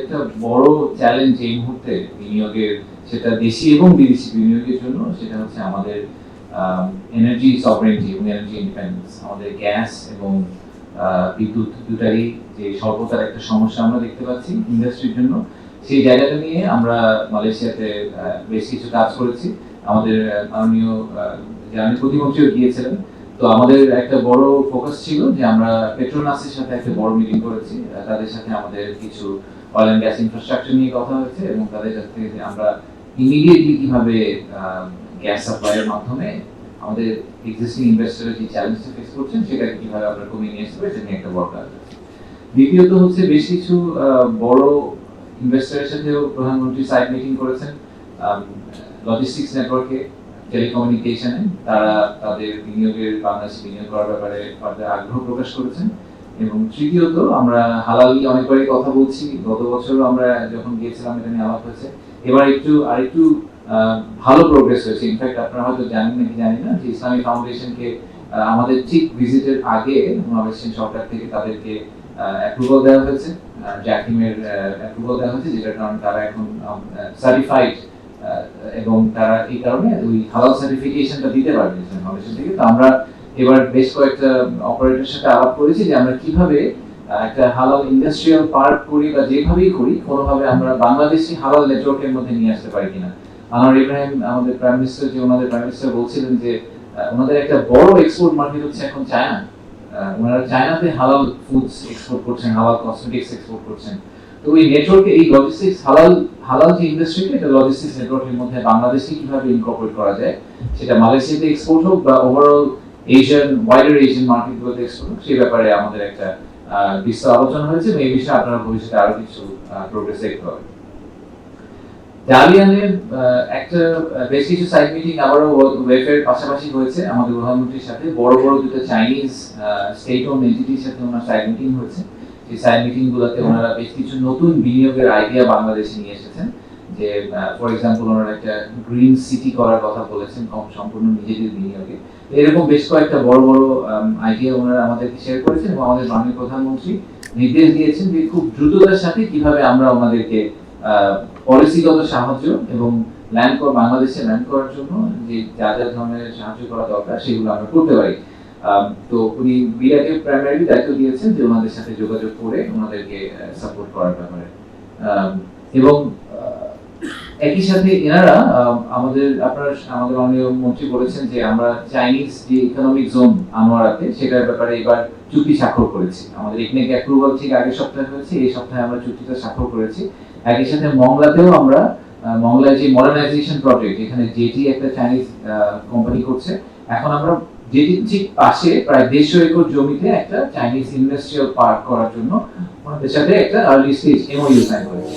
একটা বড় চ্যালেঞ্জ এই মুহূর্তে বিনিয়োগের, সেটা দেশি এবং বিদেশি বিনিয়োগের জন্য, সেটা হচ্ছে আমাদের এনার্জি সভরেনিটি এবং এনার্জি ইন্ডিপেন্ডেন্স। আমাদের গ্যাস এবং বিদ্যুৎ দুটারই যে স্বল্পতার একটা সমস্যা আমরা দেখতে পাচ্ছি ইন্ডাস্ট্রির জন্য, সেই জায়গাটা নিয়ে আমরা মালয়েশিয়াতে বেশ কিছু কাজ করেছি। আমাদের মাননীয় জ্বালানি প্রতিমন্ত্রীও গিয়েছিলেন। তো আমাদের একটা বড় ফোকাস ছিল যে আমরা পেট্রোনাসের সাথে একটা বড় মিটিং করেছি। তাদের সাথে আমাদের কিছু অয়েল অ্যান্ড গ্যাস ইনফ্রাস্ট্রাকচার নিয়ে কথা হয়েছে এবং তাদের কাছ থেকে আমরা ইমিডিয়েটলি কিভাবে গ্যাস সাপ্লাইয়ের মাধ্যমে আমাদের এক্সিস্টিং ইনভেস্টররা যে চ্যালেঞ্জটা ফেস করছেন সেটাকে কিভাবে আমরা কমিয়ে নিয়ে আসতে পারি, সেটা নিয়ে একটা বড় কাজ আছে। দ্বিতীয়ত হচ্ছে বেশ কিছু বড় ইনভেস্টরের সাথেও প্রধানমন্ত্রী সাইড মিটিং করেছেন লজিস্টিক্স নেটওয়ার্কে, টেলিকমিউনিকেশনে। তারা তাদের বিনিয়োগের, বাংলাদেশে বিনিয়োগ করার ব্যাপারে আগ্রহ প্রকাশ করেছেন। এবং তৃতীয়ত আমরা হালালি অনেকবারই কথা বলছি, গত বছরও আমরা যখন গিয়েছিলাম এটা নিয়ে আলাপ হয়েছে। এবার আরেকটু ভালো প্রোগ্রেস হয়েছে। ইনফ্যাক্ট আপনারা হয়তো জানেন নাকি জানি না যে ইসলামী ফাউন্ডেশনকে আমাদের ঠিক ভিজিটের আগে মালয়েশিয়ান সরকার থেকে তাদেরকে অ্যাপ্রুভাল দেওয়া হয়েছে, জ্যাকিমের অ্যাপ্রুভাল দেওয়া হয়েছে, যেটার কারণে তারা এখন সার্টিফাইড এবং তারা এই কারণে ওই হালাল সার্টিফিকেশনটা দিতে পারবে ফাউন্ডেশন থেকে। তো আমরা এবার বেশ কয়েকটা অপারেটরের সাথে আলাপ করেছি যে আমরা কিভাবে একটা হালাল ইন্ডাস্ট্রিয়াল পার্ক করি বা যেভাবেই করি কোনোভাবে আমরা বাংলাদেশি হালাল নেটওয়ার্কের মধ্যে নিয়ে আসতে পারি কিনা। আনোয়ার ইব্রাহিম আমাদের প্রাইম মিনিস্টার, যে ওনাদের প্রাইম মিনিস্টার বলছিলেন যে ওনাদের একটা বড় এক্সপোর্ট মার্কেট হচ্ছে এখন চায়না। ওনারা চায়নাতে হালাল ফুডস এক্সপোর্ট করছেন, হালাল কসমেটিক্স এক্সপোর্ট করছেন। তো ওই নেটওয়ার্কে এই লজিস্টিক্স হালাল যে ইন্ডাস্ট্রিটা, এটা লজিস্টিক্স নেটওয়ার্কের মধ্যে বাংলাদেশকে কিভাবে ইনকর্পোরেট করা যায়, সেটা মালয়েশিয়াতে এক্সপোর্ট হোক বা ওভারঅল ওয়াইডার এশিয়ান মার্কেটগুলোতে এক্সপোর্ট হোক, সেই ব্যাপারে আমাদের একটা বিস্তর আলোচনা হয়েছে এবং এই বিষয়ে আপনারা ভবিষ্যতে আরো কিছু প্রোগ্রেস দেখতে পাবেন। ডালিয়ানের একটা বেশ কিছু সাইড মিটিং আবারও ওয়েফের পাশাপাশি হয়েছে আমাদের প্রধানমন্ত্রীর সাথে। বড় দুটো চাইনিজ স্টেট ওন এন্টিটির সাথে ওনার সাইড মিটিং হয়েছে। সেই সাইড মিটিং গুলোতে ওনারা বেশ কিছু নতুন বিনিয়োগের আইডিয়া বাংলাদেশে নিয়ে এসেছেন। যে ফর এক্সাম্পল ওনারা একটা গ্রিন সিটি করার কথা বলেছেন সম্পূর্ণ নিজেদের বিনিয়োগে। এরকম বেশ কয়েকটা বড় আইডিয়া ওনারা আমাদেরকে শেয়ার করেছেন এবং আমাদের মাননীয় প্রধানমন্ত্রী নির্দেশ দিয়েছেন যে খুব দ্রুততার সাথে কিভাবে আমরা ওনাদেরকে পলিসিগত সাহায্য এবং বাংলাদেশে ল্যান্ড করার জন্য যে যা ধরনের সাহায্য করা দরকার সেগুলো আমরা করতে পারি। তো উনি বিরাকে প্রাইমারি দায়িত্ব দিয়েছেন যে ওনাদের সাথে যোগাযোগ করে ওনাদেরকে সাপোর্ট করার ব্যাপারে। এবং একই সাথে এনারা আমাদের মাননীয় মন্ত্রী বলেছেন যে আমরা চাইনিজ যে ইকোনমিক জোন আনোয়ারাতে, সেটার ব্যাপারে এবার চুক্তি স্বাক্ষর করেছি। আমাদের ইকনেক অ্যাপ্রুভাল ঠিক আগের সপ্তাহে হয়েছে, এই সপ্তাহে আমরা চুক্তিটা স্বাক্ষর করেছি। একই সাথে মংলাতেও আমরা মংলায় যে মডার্নাইজেশন প্রজেক্ট, এখানে জেটি একটা চাইনিজ কোম্পানি করছে, এখন আমরা জেটির ঠিক পাশে প্রায় 150 একর জমিতে একটা চাইনিজ ইন্ডাস্ট্রিয়াল পার্ক করার জন্য ওনাদের সাথে একটা আর্লি স্টেজ এমওইউ সাইন করেছি।